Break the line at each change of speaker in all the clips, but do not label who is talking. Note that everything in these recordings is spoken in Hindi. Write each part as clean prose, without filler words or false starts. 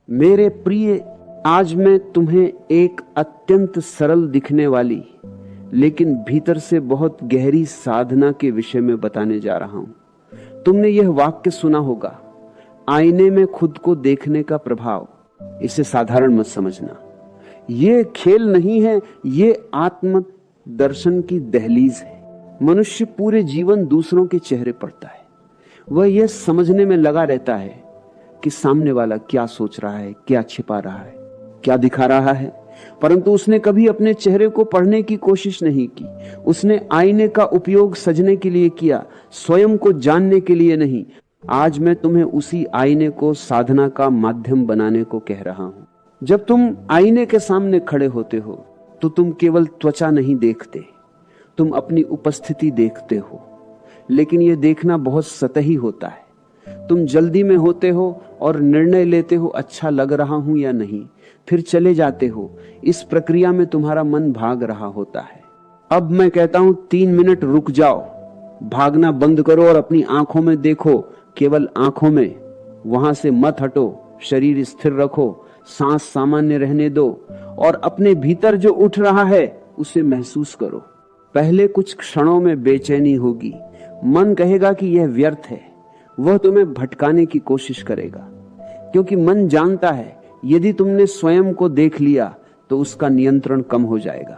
मेरे प्रिय, आज मैं तुम्हें एक अत्यंत सरल दिखने वाली लेकिन भीतर से बहुत गहरी साधना के विषय में बताने जा रहा हूं। तुमने यह वाक्य सुना होगा, आईने में खुद को देखने का प्रभाव। इसे साधारण मत समझना, ये खेल नहीं है, ये आत्म दर्शन की दहलीज है। मनुष्य पूरे जीवन दूसरों के चेहरे पढ़ता है। वह यह समझने में लगा रहता है कि सामने वाला क्या सोच रहा है, क्या छिपा रहा है, क्या दिखा रहा है, परंतु उसने कभी अपने चेहरे को पढ़ने की कोशिश नहीं की। उसने आईने का उपयोग सजने के लिए किया, स्वयं को जानने के लिए नहीं। आज मैं तुम्हें उसी आईने को साधना का माध्यम बनाने को कह रहा हूं। जब तुम आईने के सामने खड़े होते हो तो तुम केवल त्वचा नहीं देखते, तुम अपनी उपस्थिति देखते हो। लेकिन यह देखना बहुत सतही होता है। तुम जल्दी में होते हो और निर्णय लेते हो, अच्छा लग रहा हूं या नहीं, फिर चले जाते हो। इस प्रक्रिया में तुम्हारा मन भाग रहा होता है। अब मैं कहता हूं 3 मिनट रुक जाओ, भागना बंद करो और अपनी आंखों में देखो, केवल आंखों में। वहां से मत हटो, शरीर स्थिर रखो, सांस सामान्य रहने दो और अपने भीतर जो उठ रहा है उसे महसूस करो। पहले कुछ क्षणों में बेचैनी होगी, मन कहेगा कि यह व्यर्थ है, वह तुम्हें भटकाने की कोशिश करेगा, क्योंकि मन जानता है यदि तुमने स्वयं को देख लिया तो उसका नियंत्रण कम हो जाएगा।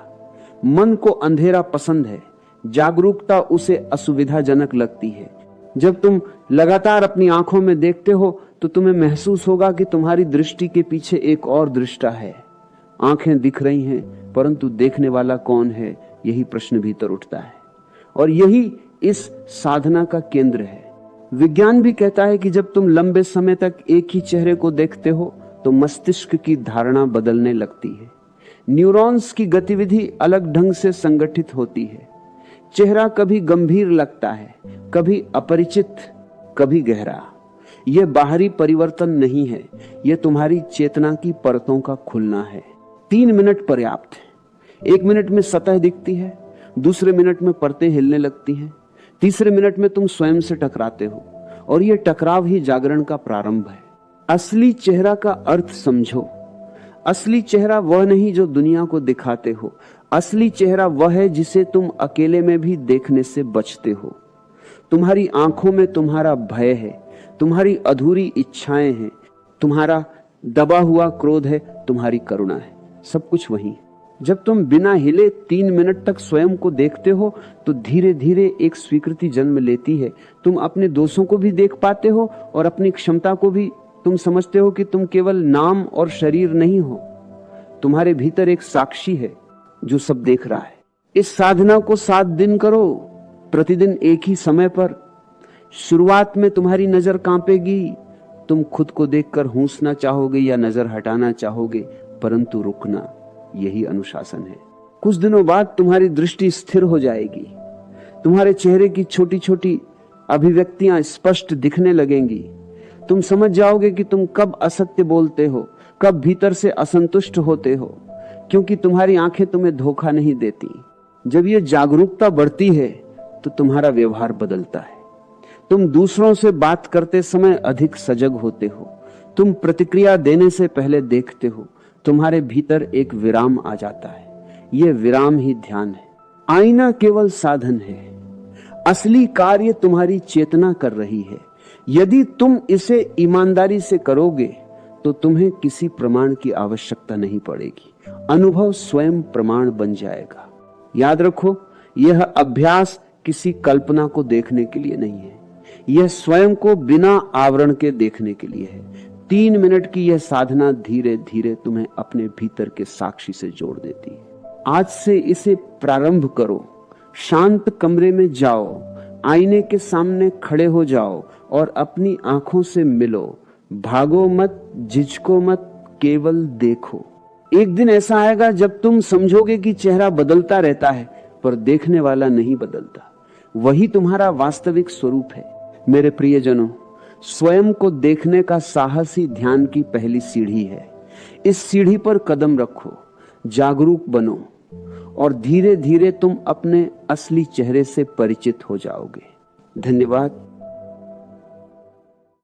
मन को अंधेरा पसंद है, जागरूकता उसे असुविधाजनक लगती है। जब तुम लगातार अपनी आंखों में देखते हो तो तुम्हें महसूस होगा कि तुम्हारी दृष्टि के पीछे एक और दृष्टा है। आंखें दिख रही हैं, परंतु देखने वाला कौन है, यही प्रश्न भीतर उठता है। और यही इस साधना का केंद्र है। विज्ञान भी कहता है कि जब तुम लंबे समय तक एक ही चेहरे को देखते हो तो मस्तिष्क की धारणा बदलने लगती है। न्यूरॉन्स की गतिविधि अलग ढंग से संगठित होती है। चेहरा कभी गंभीर लगता है, कभी अपरिचित, कभी गहरा। यह बाहरी परिवर्तन नहीं है, यह तुम्हारी चेतना की परतों का खुलना है। 3 मिनट पर्याप्त है। 1 मिनट में सतह दिखती है, दूसरे मिनट में परतें हिलने लगती हैं, तीसरे मिनट में तुम स्वयं से टकराते हो और यह टकराव ही जागरण का प्रारंभ है। असली चेहरा का अर्थ समझो। असली चेहरा वह नहीं जो दुनिया को दिखाते हो। असली चेहरा वह है जिसे तुम अकेले में भी देखने से बचते हो। तुम्हारी आंखों में तुम्हारा भय है, तुम्हारी अधूरी इच्छाएं हैं, तुम्हारा दबा हुआ क्रोध है, तुम्हारी करुणा है, सब कुछ वही। जब तुम बिना हिले 3 मिनट तक स्वयं को देखते हो तो धीरे धीरे एक स्वीकृति जन्म लेती है। तुम अपने दोषों को भी देख पाते हो और अपनी क्षमता को भी। तुम समझते हो कि तुम केवल नाम और शरीर नहीं हो, तुम्हारे भीतर एक साक्षी है जो सब देख रहा है। इस साधना को 7 दिन करो, प्रतिदिन एक ही समय पर। शुरुआत में तुम्हारी नजर कांपेगी, तुम खुद को देखकर हूंसना चाहोगे या नजर हटाना चाहोगे, परंतु रुकना, यही अनुशासन है। कुछ दिनों बाद तुम्हारी दृष्टि स्थिर हो जाएगी, तुम्हारे चेहरे की छोटी छोटी अभिव्यक्तियां स्पष्ट दिखने लगेंगी। तुम समझ जाओगे कि तुम कब असत्य बोलते हो, कब भीतर से असंतुष्ट होते हो, क्योंकि तुम्हारी आंखें तुम्हें धोखा नहीं देती। जब ये जागरूकता बढ़ती है तो तुम्हारा व्यवहार बदलता है। तुम दूसरों से बात करते समय अधिक सजग होते हो, तुम प्रतिक्रिया देने से पहले देखते हो, तुम्हारे भीतर एक विराम आ जाता है। यह विराम ही ध्यान है। आईना केवल साधन है, असली कार्य तुम्हारी चेतना कर रही है। यदि तुम इसे ईमानदारी से करोगे तो तुम्हें किसी प्रमाण की आवश्यकता नहीं पड़ेगी। अनुभव स्वयं प्रमाण बन जाएगा। याद रखो, यह अभ्यास किसी कल्पना को देखने के लिए नहीं है, यह स्वयं को बिना आवरण के देखने के लिए है। 3 मिनट की यह साधना धीरे धीरे तुम्हें अपने भीतर के साक्षी से जोड़ देती है। आज से इसे प्रारंभ करो। शांत कमरे में जाओ, आईने के सामने खड़े हो जाओ और अपनी आंखों से मिलो। भागो मत, झिझको मत, केवल देखो। एक दिन ऐसा आएगा जब तुम समझोगे कि चेहरा बदलता रहता है पर देखने वाला नहीं बदलता। वही तुम्हारा वास्तविक स्वरूप है। मेरे प्रियजनों, स्वयं को देखने का साहस ही ध्यान की पहली सीढ़ी है। इस सीढ़ी पर कदम रखो, जागरूक बनो और धीरे धीरे तुम अपने असली चेहरे से परिचित हो जाओगे। धन्यवाद।